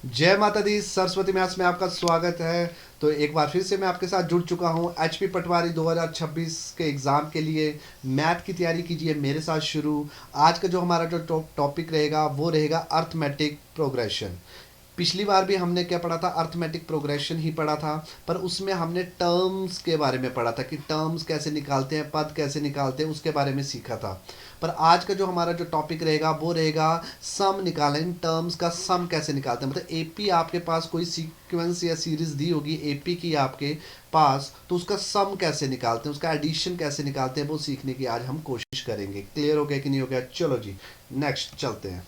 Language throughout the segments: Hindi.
जय माता दी। सरस्वती मैथ्स में आपका स्वागत है। तो एक बार फिर से मैं आपके साथ जुड़ चुका हूँ एचपी पटवारी 2026 के एग्ज़ाम के लिए। मैथ की तैयारी कीजिए मेरे साथ शुरू। आज का जो हमारा जो टॉपिक रहेगा वो रहेगा अर्थमेटिक प्रोग्रेशन। पिछली बार भी हमने क्या पढ़ा था, अर्थमेटिक प्रोग्रेशन ही पढ़ा था, पर उसमें हमने टर्म्स के बारे में पढ़ा था कि टर्म्स कैसे निकालते हैं, पद कैसे निकालते हैं, उसके बारे में सीखा था। पर आज का जो हमारा जो टॉपिक रहेगा वो रहेगा सम निकालें। इन टर्म्स का सम कैसे निकालते हैं, मतलब एपी आपके पास कोई सीक्वेंस या सीरीज दी होगी एपी की आपके पास, तो उसका सम कैसे निकालते हैं, उसका एडिशन कैसे निकालते हैं, वो सीखने की आज हम कोशिश करेंगे। क्लियर हो गया कि नहीं हो गया? चलो जी नेक्स्ट चलते हैं।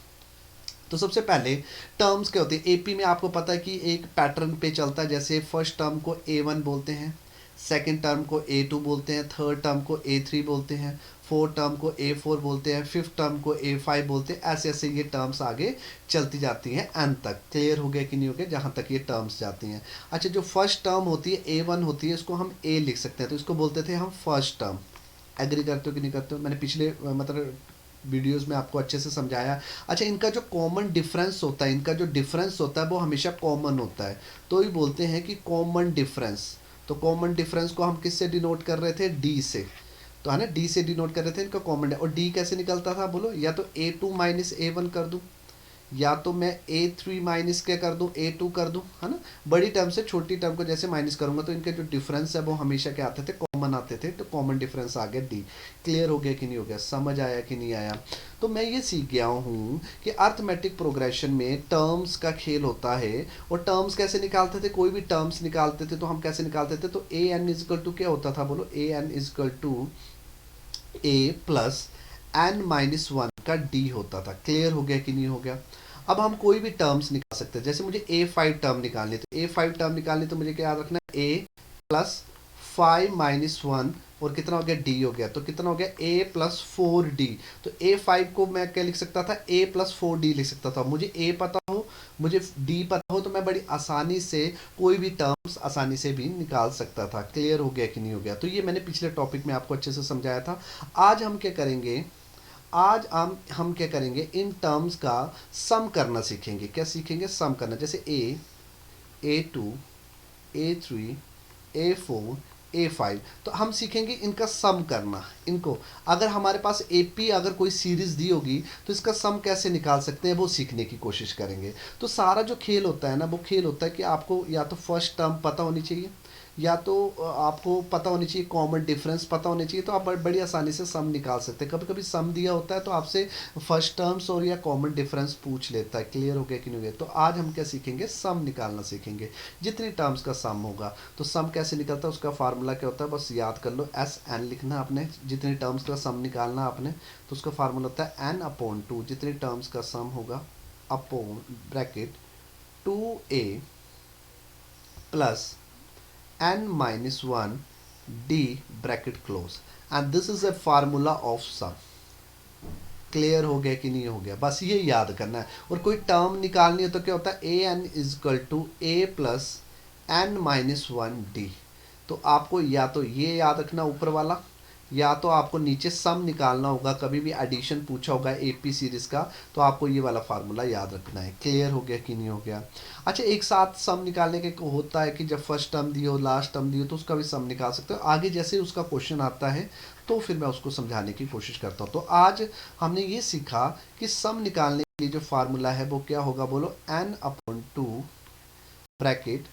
तो सबसे पहले टर्म्स क्या होते हैं एपी में, आपको पता है कि एक पैटर्न पे चलता है। जैसे फर्स्ट टर्म को ए वन बोलते हैं, सेकेंड टर्म को ए टू बोलते हैं, थर्ड टर्म को ए थ्री बोलते हैं, फोर्थ टर्म को ए फोर बोलते हैं, फिफ्थ टर्म को ए फाइव बोलते हैं। ऐसे ऐसे ये टर्म्स आगे चलती जाती हैं एन तक। क्लियर हो गया कि नहीं हो गया जहाँ तक ये टर्म्स जाती हैं? अच्छा, जो फर्स्ट टर्म होती है ए वन होती है, इसको हम ए लिख सकते हैं, तो इसको बोलते थे हम फर्स्ट टर्म। एग्री करते हो कि नहीं करते हो? मैंने पिछले मतलब वीडियोस में आपको अच्छे से समझाया। अच्छा, इनका जो कॉमन डिफरेंस होता है, इनका जो डिफरेंस होता है वो हमेशा कॉमन होता है, तो ही बोलते हैं कि कॉमन डिफरेंस। तो कॉमन डिफरेंस को हम किससे डिनोट कर रहे थे? डी से। तो है ना, डी से डिनोट कर रहे थे इनका कॉमन। और डी कैसे निकलता था बोलो? या तो ए टू माइनस ए वन कर दूँ, या तो मैं ए थ्री माइनस क्या कर दूं, ए टू कर दूं, है ना। बड़ी टर्म से छोटी टर्म को जैसे माइनस करूंगा तो इनके जो डिफरेंस है वो हमेशा क्या आते थे? कॉमन आते थे। तो कॉमन डिफरेंस आ गया डी। क्लियर हो गया कि नहीं हो गया? समझ आया कि नहीं आया? तो मैं ये सीख गया हूँ कि अर्थमेटिक प्रोग्रेशन में टर्म्स का खेल होता है। और टर्म्स कैसे निकालते थे? कोई भी टर्म्स निकालते थे तो हम कैसे निकालते थे? तो ए एन इजकल टू क्या होता था बोलो? A N is equal to A plus N minus one का डी होता था। क्लियर हो गया कि नहीं हो गया? अब हम कोई भी टर्म्स निकाल सकते हैं। जैसे मुझे ए फाइव टर्म निकालनी है, तो ए फाइव टर्म निकालनी तो मुझे क्या याद रखना है? A plus five minus one, और कितना हो गया? डी हो गया। तो कितना हो गया? ए प्लस फोर डी। तो ए फाइव को मैं क्या लिख सकता था? ए प्लस फोर डी लिख सकता था। मुझे ए पता हो, मुझे डी पता हो, तो मैं बड़ी आसानी से कोई भी टर्म्स आसानी से भी निकाल सकता था। क्लियर हो गया कि नहीं हो गया? तो ये मैंने पिछले टॉपिक में आपको अच्छे से समझाया था। आज हम क्या करेंगे? आज हम क्या करेंगे? इन टर्म्स का सम करना सीखेंगे। क्या सीखेंगे? सम करना। जैसे A two, A three, A four, A five, तो हम सीखेंगे इनका सम करना। इनको अगर हमारे पास ए पी अगर कोई सीरीज दी होगी तो इसका सम कैसे निकाल सकते हैं वो सीखने की कोशिश करेंगे। तो सारा जो खेल होता है ना, वो खेल होता है कि आपको या तो फर्स्ट टर्म पता होनी चाहिए, या तो आपको पता होनी चाहिए कॉमन डिफरेंस पता होनी चाहिए, तो आप बड़ी आसानी से सम निकाल सकते हैं। कभी कभी सम दिया होता है तो आपसे फर्स्ट टर्म्स और या कॉमन डिफरेंस पूछ लेता है। क्लियर हो गया कि नहीं हो गया? तो आज हम क्या सीखेंगे? सम निकालना सीखेंगे। जितनी टर्म्स का सम होगा, तो सम कैसे निकलता है उसका फार्मूला क्या होता है बस याद कर लो। एस एन लिखना आपने, जितनी टर्म्स का सम निकालना आपने, तो उसका फार्मूला होता है एन अपॉन टू। जितनी टर्म्स का सम होगा upon bracket two A plus n minus 1 d bracket close, and this is a formula of sum। Clear हो गया कि नहीं हो गया? बस ये याद करना है। और कोई टर्म निकालनी है तो क्या होता है? A N is equal to A plus N minus one D. तो आपको या तो ये याद रखना ऊपर वाला, या तो आपको नीचे सम निकालना होगा। कभी भी एडिशन पूछा होगा एपी सीरीज का तो आपको ये वाला फार्मूला याद रखना है। क्लियर हो गया कि नहीं हो गया? अच्छा, एक साथ सम निकालने के होता है कि जब फर्स्ट टर्म दी हो लास्ट टर्म दी हो तो उसका भी सम निकाल सकते हो। आगे जैसे ही उसका क्वेश्चन आता है तो फिर मैं उसको समझाने की कोशिश करता हूँ। तो आज हमने ये सीखा कि सम निकालने के लिए जो फार्मूला है वो क्या होगा बोलो? N upon two bracket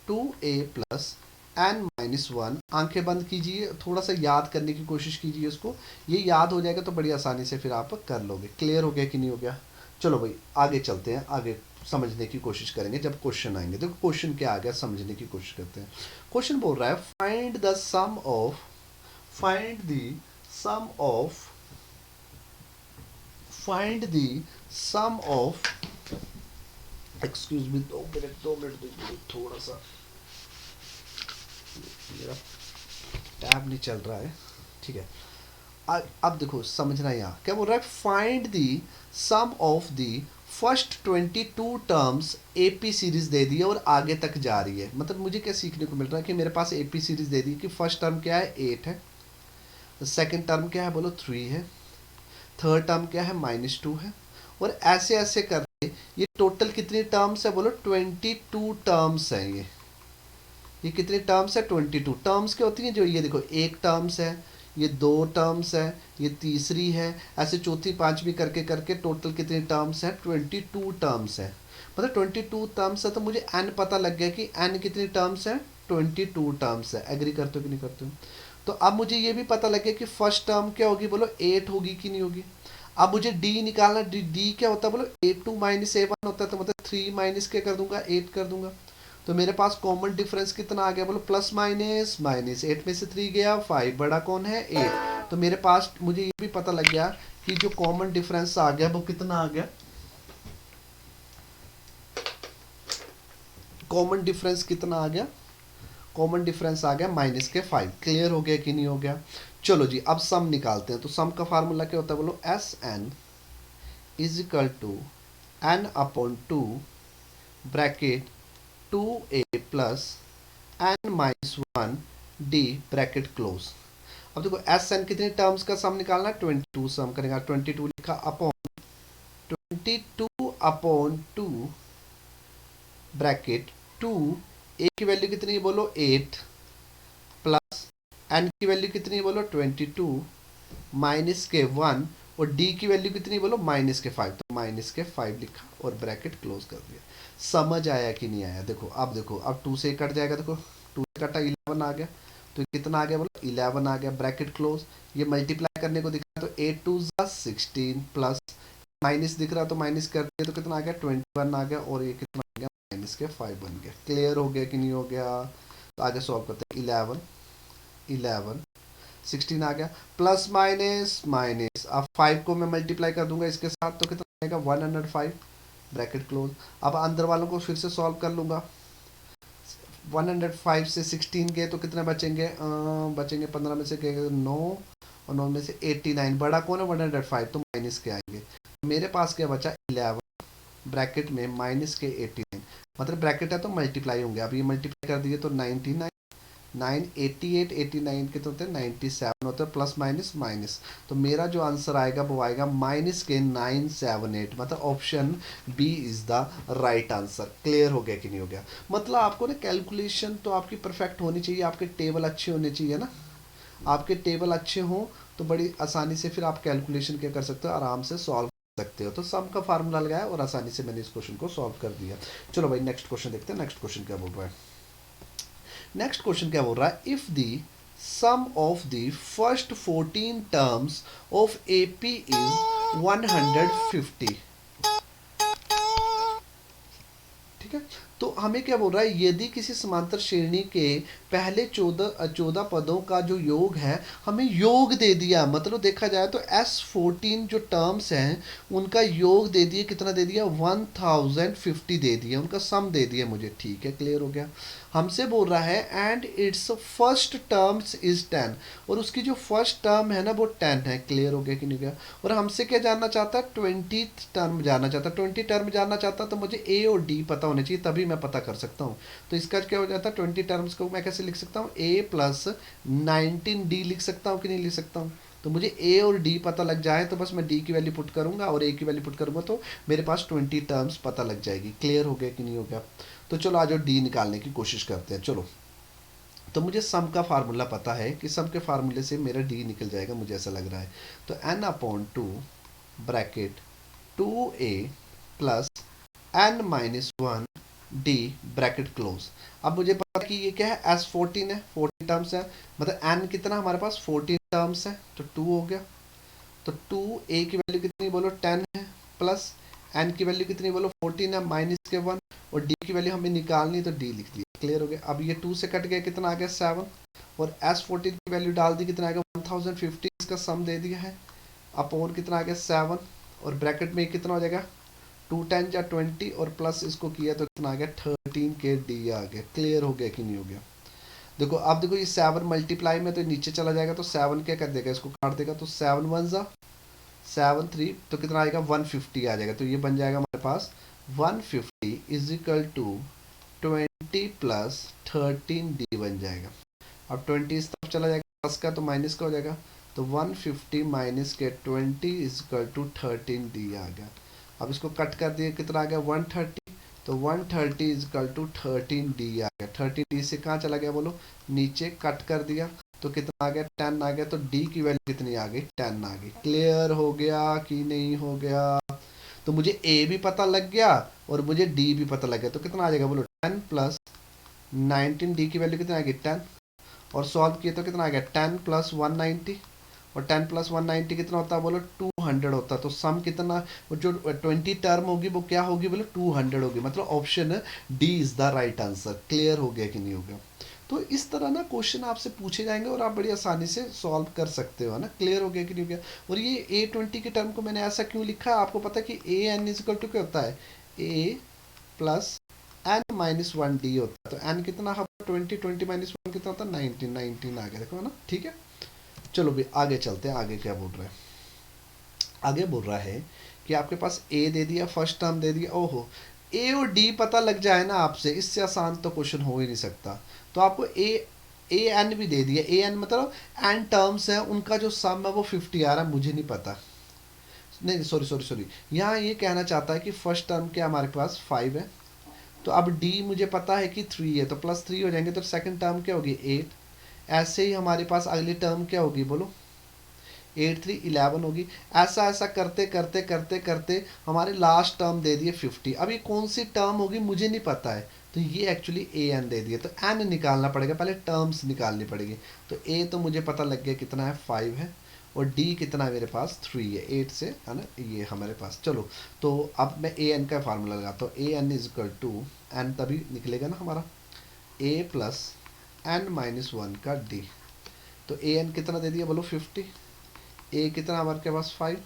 two A plus N minus one. आंखें बंद कीजिए, थोड़ा सा याद करने की कोशिश कीजिए उसको। ये याद हो जाएगा तो बड़ी आसानी से फिर आप कर लोगे। क्लियर हो गया कि नहीं हो गया? चलो भाई आगे चलते हैं, आगे समझने की कोशिश करेंगे। जब क्वेश्चन आएंगे, देखो क्वेश्चन क्या आ गया समझने की कोशिश करते हैं। क्वेश्चन बोल रहा है find the sum of, find the sum of, find the sum of, excuse me, 2 minute 2 minute 2 minute, थोड़ा सा मेरा टैब नहीं चल रहा है। ठीक है, अब देखो समझना। यहाँ क्या बोल रहा है? Find the sum of the first 22 terms AP series दे दी है और आगे तक जा रही है। मतलब मुझे क्या सीखने को मिल रहा है कि मेरे पास एपी सीरीज दे दी कि फर्स्ट टर्म क्या है? 8 है, सेकंड टर्म क्या है बोलो? 3 है, थर्ड टर्म क्या है? -2 है, और ऐसे ऐसे करके ये टोटल कितनी टर्म्स है बोलो, 22 टर्म्स है ये कितनी टर्म्स है, 22 टर्म्स क्या होती हैं, जो ये देखो एक टर्म्स है, ये दो टर्म्स है, ये तीसरी है, ऐसे चौथी पांचवी करके करके टोटल कितनी टर्म्स है, 22 टर्म्स है। मतलब 22 टर्म्स है, तो मुझे एन पता लग गया कि एन कितनी टर्म्स है, 22 टर्म्स है। एग्री करते हो कि नहीं करते हो? तो अब मुझे ये भी पता लग गया कि फर्स्ट टर्म क्या होगी बोलो, 8 होगी कि नहीं होगी। अब मुझे डी निकालना, डी क्या होता है बोलो, A2 माइनस A1 होता है, तो मतलब 3 माइनस क्या कर दूंगा, 8 कर दूंगा। तो मेरे पास कॉमन डिफरेंस कितना आ गया बोलो, प्लस माइनस माइनस, 8 में से 3 गया 5, बड़ा कौन है 8। तो मेरे पास मुझे ये भी पता लग गया कि जो कॉमन डिफरेंस आ गया वो कितना आ गया, कॉमन डिफरेंस कितना आ गया, कॉमन डिफरेंस आ गया माइनस के 5। क्लियर हो गया कि नहीं हो गया? चलो जी, अब सम निकालते हैं। तो सम का फार्मूला क्या होता है बोलो, S N is equal to N upon two bracket 2a plus N minus 1 D bracket close. अब देखो एस एन कितने टर्म्स का सम निकालना है, 22 सम करेगा, 22 लिखा अपॉन 22 अपॉन 2 ब्रैकेट 2, ए की वैल्यू कितनी है बोलो 8 प्लस एन की वैल्यू कितनी है बोलो 22 माइनस के 1 और डी की वैल्यू कितनी बोलो माइनस के 5, तो माइनस के 5 लिखा और ब्रैकेट क्लोज कर दिया। समझ आया कि नहीं आया? देखो अब 2 से कट जाएगा, देखो 2 से कटा 11 आ गया, तो कितना आ गया बोलो 11 आ गया, ब्रैकेट क्लोज। ये मल्टीप्लाई करने को दिख रहा है तो 8 2 16 प्लस माइनस दिख रहा तो माइनस कर दिया, तो कितना आ गया 21 आ गया, और ये कितना आ गया माइनस के 5 बन गया। क्लियर हो गया कि नहीं हो गया? तो आगे सॉल्व करते हैं। 11 16 आ गया, प्लस माइनस माइनस, अब 5 को मैं मल्टीप्लाई कर दूंगा इसके साथ, तो कितना आएगा 105 ब्रैकेट क्लोज। अब अंदर वालों को फिर से सॉल्व कर लूंगा। 105 से 16 गए तो कितने बचेंगे, बचेंगे 15 में से गए 9 और 9 में से 89, बड़ा कौन है 105, तो माइनस के आएंगे। मेरे पास क्या बचा 11 ब्रैकेट में माइनस के 89, मतलब ब्रैकेट है तो मल्टीप्लाई होंगे। अब ये मल्टीप्लाई कर दिए तो 99 9 88 89 कितने होते हैं 97 होते हैं, प्लस माइनस माइनस, तो मेरा जो आंसर आएगा वो आएगा माइनस के 978, मतलब option B is the right answer. Clear हो गया कि नहीं हो गया? मतलब आपको ना कैलकुलेशन तो आपकी परफेक्ट होनी चाहिए, आपके टेबल अच्छे होने चाहिए ना, आपके टेबल अच्छे हों तो बड़ी आसानी से फिर आप कैलकुलेशन क्या कर सकते हो, आराम से सॉल्व सकते हो। तो सम का फार्मूला लगाया और आसानी से मैंने इस क्वेश्चन को सॉल्व कर दिया। चलो भाई नेक्स्ट क्वेश्चन देखते हैं, नेक्स्ट क्वेश्चन क्या बोल रहा है। नेक्स्ट क्वेश्चन क्या बोल रहा है, if the sum of the first 14 terms of AP is 150। ठीक है, तो हमें क्या बोल रहा है, यदि किसी समांतर श्रेणी के पहले 14 पदों का जो योग है, हमें योग दे दिया, मतलब देखा जाए तो S14 जो टर्म्स हैं उनका योग दे दिए, कितना दे दिया 1050 दे दिया, उनका सम दे दिया मुझे। ठीक है, क्लियर हो गया। हमसे बोल रहा है and it's first terms is 10, और उसकी जो फर्स्ट टर्म है ना वो 10 है। क्लियर हो गया कि नहीं गया? और हमसे क्या जानना चाहता है, 20 टर्म जानना चाहता है। 20 टर्म जानना चाहता तो मुझे ए और डी पता होने चाहिए, तभी मैं पता कर सकता हूँ। तो इसका क्या हो जाता है, 20 टर्म्स को मैं कैसे लिख सकता हूँ, ए प्लस 19 डी लिख सकता हूँ कि नहीं लिख सकता हूँ? तो मुझे ए और डी पता लग जाए तो बस मैं डी की वैल्यू पुट करूंगा और ए की वैल्यू पुट करूंगा, तो मेरे पास 20 टर्म्स पता लग जाएगी। क्लियर हो गया कि नहीं हो गया? तो चलो आज डी निकालने की कोशिश करते हैं। चलो, तो मुझे सम का फार्मूला पता है कि सम के फार्मूले से मेरा डी निकल जाएगा, मुझे ऐसा लग रहा है। तो N upon two bracket 2a plus N minus 1 D bracket close. अब मुझे पता है कि ये क्या है, S14 है, 14 टर्म्स है, मतलब एन कितना हमारे पास 14 टर्म्स है, तो 2 हो गया। तो 2 ए की वैल्यू कितनी बोलो 10 है, प्लस एन की वैल्यू कितनी बोलो 14 है, माइनस के 1, और डी की वैल्यू हमें निकालनी, तो डी लिख दिया। क्लियर हो गया? अब ये 2 से कट गया, कितना आ गया 7, और S14 की वैल्यू डाल दी, कितना आ गया 1050, इसका सम दे दिया है, अपॉन कितना आ गया 7, और ब्रैकेट में कितना हो जाएगा 2 10 या 20, और प्लस इसको किया तो कितना आ गया 13 के डी आ गया। क्लियर हो गया कि नहीं हो गया? देखो अब देखो ये 7 मल्टीप्लाई में तो नीचे चला जाएगा, तो 7 क्या कर देगा, इसको काट देगा, तो 7 1 जा 7 3, तो कितना आएगा 150 आ जाएगा। तो ये बन जाएगा हमारे पास 150 is equal to 20 plus 13 D बन जाएगा। अब 20 इस तरफ चला जाएगा प्लस का, तो माइनस का हो जाएगा, तो 150 माइनस के 20 इज इक्वल टू 13 डी आ गया। अब इसको कट कर दिए, कितना आ गया 130, तो 130 इज इक्वल टू 13D आ गया। 13D से कहाँ चला गया बोलो, नीचे कट कर दिया, तो कितना आ गया 10 आ गया। तो D की वैल्यू कितनी आ गई, 10 आ गई। क्लियर हो गया कि नहीं हो गया? तो मुझे A भी पता लग गया और मुझे D भी पता लग गया, तो कितना आ जाएगा बोलो 10 प्लस 19, D की वैल्यू कितनी आ गई 10, और सॉल्व किए तो कितना आ गया 10 प्लस 190, और 10 प्लस 190 कितना होता है बोलो 200 होता है। तो सम कितना, वो जो 20 टर्म होगी वो क्या होगी बोलो 200 होगी, मतलब option D is the right answer. Clear हो गया कि नहीं हो गया? तो इस तरह ना क्वेश्चन आपसे पूछे जाएंगे और आप बड़ी आसानी से सॉल्व कर सकते हो ना। क्लियर हो गया कि नहीं हो गया? और ये A20 के टर्म को मैंने ऐसा क्यों लिखा है, आपको पता है कि A N is equal to क्या होता है, A plus N minus one D होता है। तो एन कितना है 20, 20 माइनस वन कितना होता है 19, 19 आ गया, देखो है ना। ठीक है, चलो भी आगे चलते हैं। आगे क्या बोल रहा है, आगे बोल रहा है कि आपके पास ए दे दिया, फर्स्ट टर्म दे दिया। ओहो, ए और डी पता लग जाए ना आपसे, इससे आसान तो क्वेश्चन हो ही नहीं सकता। तो आपको ए एन भी दे दिया। ए एन मतलब एन टर्म्स है, उनका जो सम है वो 50 आ रहा है, मुझे नहीं पता। नहीं सॉरी सॉरी सॉरी, यहाँ ये कहना चाहता है कि फर्स्ट टर्म क्या हमारे पास 5 है, तो अब डी मुझे पता है कि 3 है, तो प्लस 3 हो जाएंगे, तो सेकंड टर्म क्या होगी 8। ऐसे ही हमारे पास अगली टर्म क्या होगी बोलो 8 3 11 होगी। ऐसा ऐसा करते करते करते करते हमारे लास्ट टर्म दे दिए 50। अब ये कौन सी टर्म होगी मुझे नहीं पता है, तो ये एक्चुअली ए एन दे दिए, तो एन निकालना पड़ेगा, पहले टर्म्स निकालनी पड़ेगी। तो ए तो मुझे पता लग गया कितना है 5 है, और डी कितना है मेरे पास 3 है, 8 से है ना ये हमारे पास। चलो तो अब मैं ए एन का फार्मूला लगाता हूँ। A N is equal to, N तभी निकलेगा ना हमारा, A plus N minus one का डी। तो ए एन कितना दे दिया बोलो 50, ए कितना हमारे पास 5,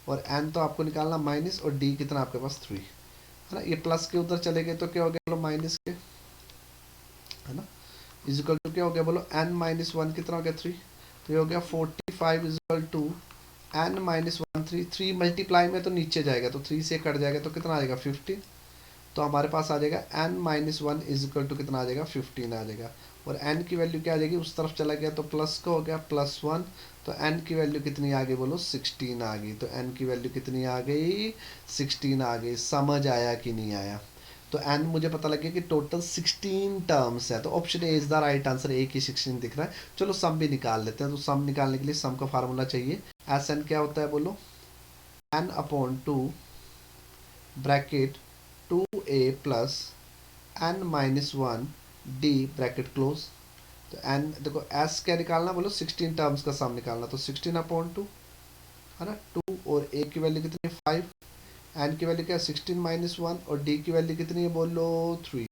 और एन तो आपको निकालना माइनस, और डी कितना आपके पास 3 है ना। ये प्लस के उधर चले गए तो क्या हो गया बोलो माइनस के, है ना, इज इक्वल टू क्या हो गया बोलो एन माइनस वन कितना हो गया 3, तो ये हो गया 45 is equal to N minus one 3, 3 multiply में तो नीचे जाएगा, तो 3 से कट जाएगा, तो कितना आ जाएगा 15। तो हमारे पास आ जाएगा N minus one is equal to कितना आ जाएगा 15 आ जाएगा, और एन की वैल्यू क्या आ जाएगी, उस तरफ चला गया तो प्लस का हो गया प्लस वन, तो एन की वैल्यू कितनी आ गई बोलो 16 आ गई। तो एन की वैल्यू कितनी आ गई 16 आ गई। समझ आया कि नहीं आया? तो एन मुझे पता लग गया कि टोटल 16 टर्म्स है, तो option A is the right answer. एक ही 16 दिख रहा है। चलो सम भी निकाल लेते हैं। तो सम निकालने के लिए सम का फार्मूला चाहिए। एस एन क्या होता है बोलो, N upon two bracket 2a plus N minus one D bracket close. तो एन देखो एस क्या निकालना बोलो 16 टर्म्स का सम निकालना, तो 16 अपॉन टू है ना 2, और ए की वैल्यू कितनी है 5, एन की वैल्यू क्या है 16 माइनस वन, और डी की वैल्यू कितनी है बोलो 3।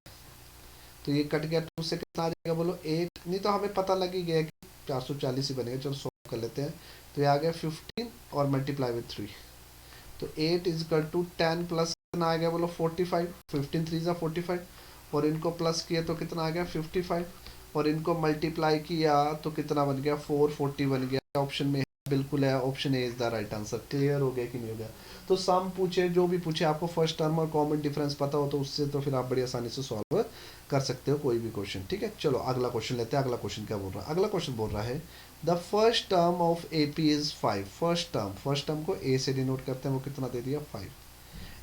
तो ये कट गया, 2 से कितना आ जाएगा बोलो 8, नहीं तो हमें पता लग ही गया कि 440 ही बनेगा। चलो सॉल्व कर लेते हैं। तो ये आ गया 15 और मल्टीप्लाई विथ 3, तो 8 इज इक्वल टू 10 प्लस कितना आ गया बोलो 45, 15 3 जा 45, और इनको प्लस किया तो कितना आ गया 55, और इनको मल्टीप्लाई किया तो कितना बन गया 440 बन गया। ऑप्शन में बिल्कुल है, option A is the right answer. Clear हो गया कि नहीं हो गया? तो सम पूछे जो भी पूछे, आपको फर्स्ट टर्म और कॉमन डिफरेंस पता हो तो उससे तो फिर आप बड़ी आसानी से सॉल्व कर सकते हो कोई भी क्वेश्चन। ठीक है, चलो अगला क्वेश्चन लेते हैं। अगला क्वेश्चन क्या बोल रहा है? अगला क्वेश्चन बोल रहा है the first term of A P is 5। First term को ए से डिनोट करते हैं, वो कितना दे दिया 5,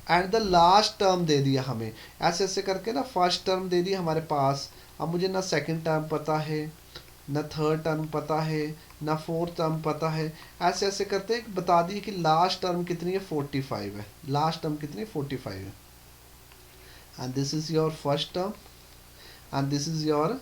एंड द लास्ट टर्म दे दिया हमें। ऐसे ऐसे करके ना फर्स्ट टर्म दे दी हमारे पास। अब मुझे ना सेकंड टर्म पता है, ना थर्ड टर्म पता है, ना फोर्थ टर्म पता है। ऐसे ऐसे करते बता दिए कि लास्ट टर्म कितनी है 45 है। लास्ट टर्म कितनी 45 है, and this is your first term and this is your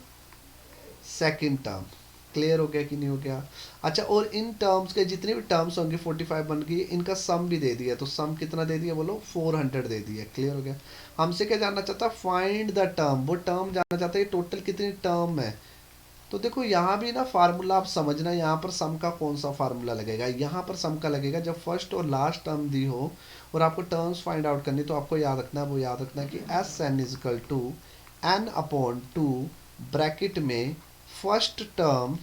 second term. Clear हो गया कि नहीं हो गया? अच्छा, और इन टर्म्स के जितने भी टर्म्स होंगे 45 बन गई, इनका सम भी दे दिया। तो सम कितना दे दिया बोलो 400 दे दिया। क्लियर हो गया? हमसे क्या जानना चाहता है, फाइंड द टर्म। वो टर्म जानना चाहता है टोटल कितनी टर्म है। तो देखो यहाँ भी ना फार्मूला आप समझना, यहाँ पर सम का कौन सा फार्मूला लगेगा। यहाँ पर सम का लगेगा जब फर्स्ट और लास्ट टर्म दी हो और आपको टर्म्स फाइंड आउट करनी, तो आपको याद रखना है, वो याद रखना है कि S N is equal to N upon two bracket में फर्स्ट टर्म,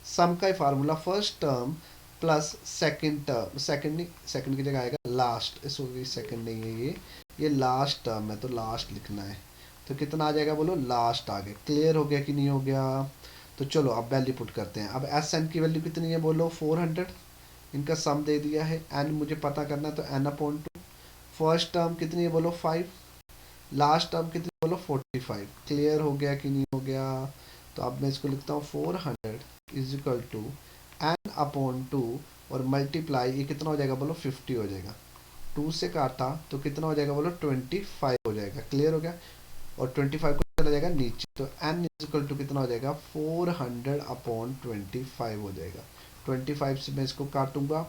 सम का ही formula first term plus second term, second नहीं, सेकंड की जगह आएगा लास्ट, सॉरी सेकंड नहीं है ये लास्ट टर्म है, तो लास्ट लिखना है। तो कितना आ जाएगा बोलो लास्ट आ गया। क्लियर हो गया कि नहीं हो गया? तो चलो अब वैल्यू पुट करते हैं। अब एस एन की वैल्यू कितनी है बोलो 400, इनका सम दे दिया है। एन मुझे पता करना है, तो N upon two first term कितनी है बोलो 5, लास्ट टर्म कितनी बोलो 45। क्लियर हो गया कि नहीं हो गया? तो अब मैं इसको लिखता हूँ 400 is equal to N upon 2 और मल्टीप्लाई, ये कितना हो जाएगा बोलो 50 हो जाएगा। 2 से काटा तो कितना हो जाएगा बोलो 25 हो जाएगा। क्लियर हो गया? और 25 को चला जाएगा नीचे, तो n इज इक्वल टू कितना हो जाएगा 400 अपॉन 25 हो जाएगा। 25 से मैं इसको काटूंगा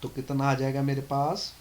तो कितना आ जाएगा मेरे पास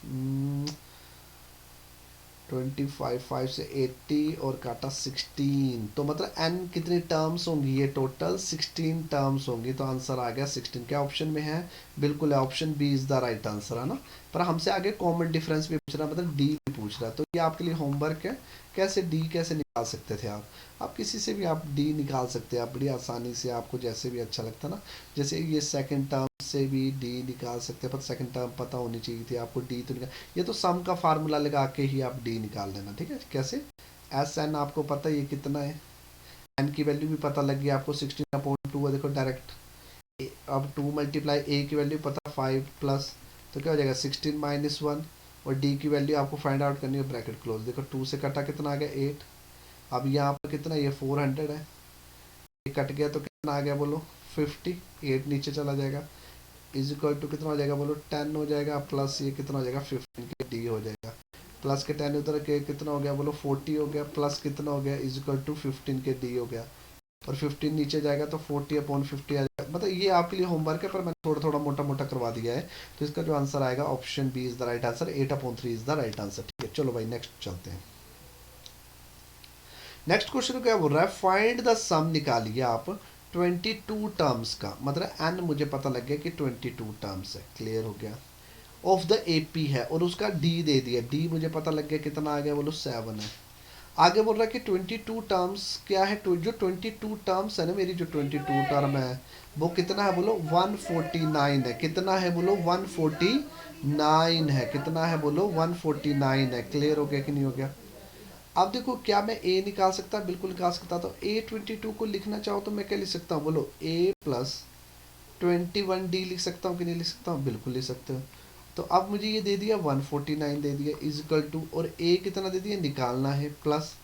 25, 5 से 80 और काटा 16, तो मतलब n कितनी टर्म्स होंगी? ये टोटल 16 टर्म्स होंगी। तो आंसर आ गया 16। क्या ऑप्शन में है? बिल्कुल है, option B is the right answer, है ना। पर हमसे आगे कॉमन डिफरेंस भी पूछ रहा है, मतलब डी भी पूछ रहा है, तो ये आपके लिए होमवर्क है। कैसे डी कैसे निकाल सकते थे आप किसी से भी आप डी निकाल सकते हैं आप बड़ी आसानी से, आपको जैसे भी अच्छा लगता है ना। जैसे ये सेकंड टर्म से भी डी निकाल सकते हैं, पर सेकंड टर्म पता होनी चाहिए थी आपको, डी तो निकाल, ये तो सम का फार्मूला लगा के ही आप डी निकाल लेना, ठीक है। कैसे? एस एन आपको पता है ये कितना है, एन की वैल्यू भी पता लग गई आपको 16/2 है, देखो डायरेक्ट। अब 2 मल्टीप्लाई ए की वैल्यू पता 5 प्लस, तो क्या हो जाएगा 16 माइनस 1, और डी की वैल्यू आपको फाइंड आउट करनी है, ब्रैकेट क्लोज। देखो 2 से कटा कितना आ गया 8। अब यहाँ पर कितना, ये 400 है, ये कट गया तो कितना आ गया बोलो 50, 8 नीचे चला जाएगा, इज इक्वल टू कितना हो जाएगा बोलो 10 हो जाएगा, प्लस ये कितना हो जाएगा 15 के डी हो जाएगा, प्लस के 10 उधर के कितना हो गया बोलो 40 हो गया, प्लस कितना हो गया इज इक्वल टू 15 के डी हो गया, और 15 नीचे जाएगा तो 40/50 आ जाएगा। मतलब ये आपके लिए होमवर्क है, पर मैंने थोड़ा थोड़ा मोटा मोटा करवा दिया है। तो इसका जो आंसर आएगा option B is the right answer, 8/3 is the right answer, ठीक है। चलो भाई नेक्स्ट चलते हैं। नेक्स्ट क्वेश्चन क्या बोल रहा है, फाइंड द सम निकालिए आप 22 टर्म्स का, मतलब एन मुझे पता लग गया कि 22 टर्म्स है। क्लियर हो गया? ऑफ द एपी है और उसका डी दे दिया, डी मुझे पता लग गया कितना आ गया बोलो 7 है। आगे बोल रहा है कि 22 टर्म्स क्या है, जो 22 टर्म्स है ना, मेरी जो 22 टर्म है वो कितना है बोलो 149 है। कितना है बोलो 149 है। कितना है बोलो 149 है। क्लियर हो गया कि नहीं हो गया? अब देखो, क्या मैं ए निकाल सकता? बिल्कुल निकाल सकता। तो A22 को लिखना चाहो तो मैं क्या लिख सकता हूँ बोलो, A प्लस 21D लिख सकता हूँ कि नहीं लिख सकता हूँ? बिल्कुल लिख सकते हो। तो अब मुझे ये दे दिया 149 दे दिया इजिकल टू, और A कितना दे दिया निकालना है, प्लस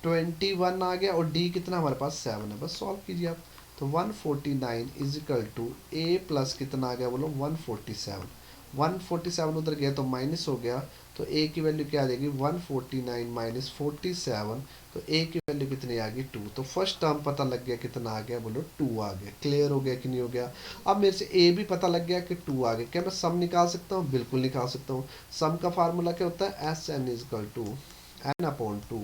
21 आ गया, और D कितना हमारे पास 7 है। बस सॉल्व कीजिए आप। तो 149 इजिकल टू A प्लस कितना आ गया बोलो 147। 147 उधर गया तो माइनस हो गया, तो A की वैल्यू क्या आ जाएगी 149 माइनस 47, तो A की वैल्यू कितनी आ गई 2। तो फर्स्ट टर्म पता लग गया कितना आ गया बोलो 2 आ गया। क्लियर हो गया कि नहीं हो गया? अब मेरे से A भी पता लग गया कि 2 आ गया। क्या मैं सम निकाल सकता हूँ? बिल्कुल निकाल सकता हूँ। सम का फार्मूला क्या होता है, S N is equal to N upon 2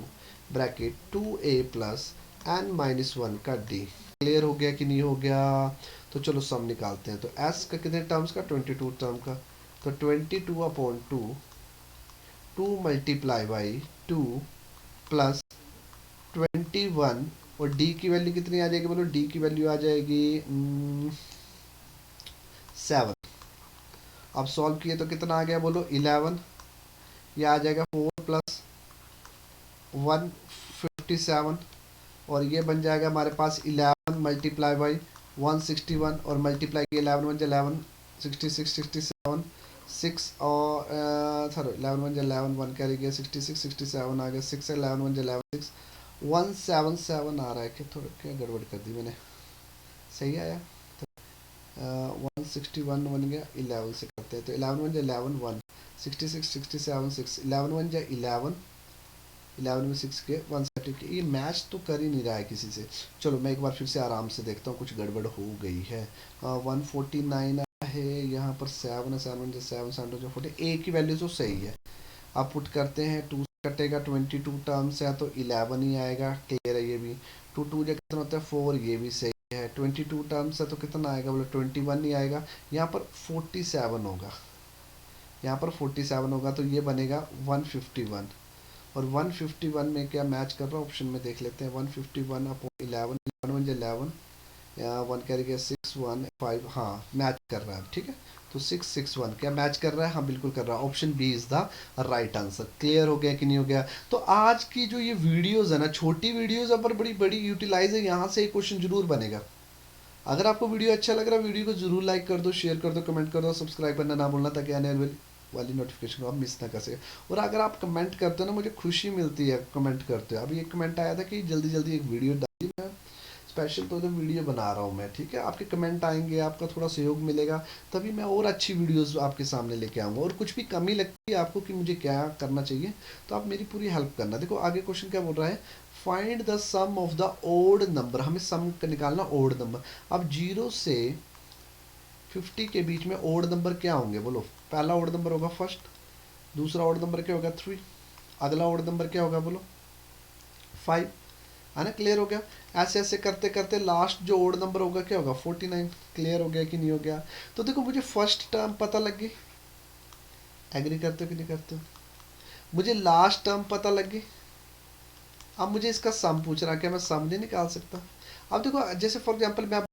bracket 2A plus N minus 1 का डी। क्लियर हो गया कि नहीं हो गया? तो चलो सम निकालते हैं। तो एस का कितने टर्म्स का 22 टर्म का, तो 22/2 2 मल्टीप्लाई बाई 2 प्लस 21, और डी की वैल्यू कितनी आ जाएगी बोलो, डी की वैल्यू आ जाएगी 7। अब सॉल्व किए तो कितना आ गया बोलो 11, ये आ जाएगा 4 प्लस 157, और ये बन जाएगा हमारे पास 11 मल्टीप्लाई बाई 161, और मल्टीप्लाई किया 11 1 11 66 67 6, और सॉरी 11 1 11 1 कैरी किया 66 67 आ गया 6 11 1 11 6 177 आ रहा है। कि थोड़ा क्या गड़बड़ कर दी मैंने, सही आया? तो 161 बन गया, 11 से करते हैं तो 11 1 11 1 66 67 6 11 1 11 11 में 6 के 130 के, ये मैच तो कर ही नहीं रहा है किसी से। चलो मैं एक बार फिर से आराम से देखता हूँ, कुछ गड़बड़ हो गई है। 149 है, यहाँ पर 7 है, 7 7 7 जो 40, ए की वैल्यू तो सही है। अब पुट करते हैं, 2 कटेगा 22 टर्म्स है तो 11 ही आएगा। क्लियर है? ये भी 2 2 जो कितना होता है 4, ये भी सही है। 22 टर्म्स है तो कितना आएगा बोले 21 ही आएगा। यहाँ पर 47 होगा, यहाँ पर 47 होगा, तो ये बनेगा 151, और 151 में क्या मैच कर रहा है ऑप्शन में देख लेते हैं। 151 अपॉन 11 11 11 1 कैरी गया 6 1 5, हाँ मैच कर रहा है, ठीक है। तो 6 6 1 क्या मैच कर रहा है? हाँ बिल्कुल कर रहा है। Option B is the right answer. Clear हो गया कि नहीं हो गया? तो आज की जो ये वीडियोस है ना, छोटी वीडियोस है पर बड़ी बड़ी यूटिलाइज है, यहाँ से एक क्वेश्चन जरूर बनेगा। अगर आपको वीडियो अच्छा लग रहा है, वीडियो को जरूर लाइक कर दो, शेयर कर दो, कमेंट कर दो, सब्सक्राइब करना ना भूलना, ताकि आने वाली वाली नोटिफिकेशन को आप मिस ना कर सके। और अगर आप कमेंट करते हो ना, मुझे खुशी मिलती है कमेंट करते हो। अभी एक कमेंट आया था कि जल्दी जल्दी एक वीडियो डालिए, मैं स्पेशल तो वीडियो बना रहा हूँ मैं, ठीक है। आपके कमेंट आएंगे, आपका थोड़ा सहयोग मिलेगा, तभी मैं और अच्छी वीडियोस आपके सामने लेके आऊँगा। और कुछ भी कमी लगती है आपको कि मुझे क्या करना चाहिए, तो आप मेरी पूरी हेल्प करना। देखो आगे क्वेश्चन क्या बोल रहा है, find the sum of the odd number. हमें सम निकालना ओड नंबर। अब 0 से 50 के बीच में ओड नंबर क्या होंगे बोलो। पहला ओड नंबर होगा फर्स्ट, दूसरा ओड नंबर क्या होगा 3, अगला ओड नंबर क्या होगा बोलो 5, है ना। क्लियर हो गया। ऐसे ऐसे करते करते लास्ट जो ओड नंबर होगा क्या होगा 49। क्लियर हो गया कि नहीं हो गया। तो देखो मुझे फर्स्ट टर्म पता लग गई, एग्री करते हो कि नहीं करते हो। मुझे लास्ट टर्म पता लग गई। अब मुझे इसका सम पूछ रहा है, क्या मैं सम नहीं निकाल सकता। अब देखो जैसे फॉर एग्जांपल मैं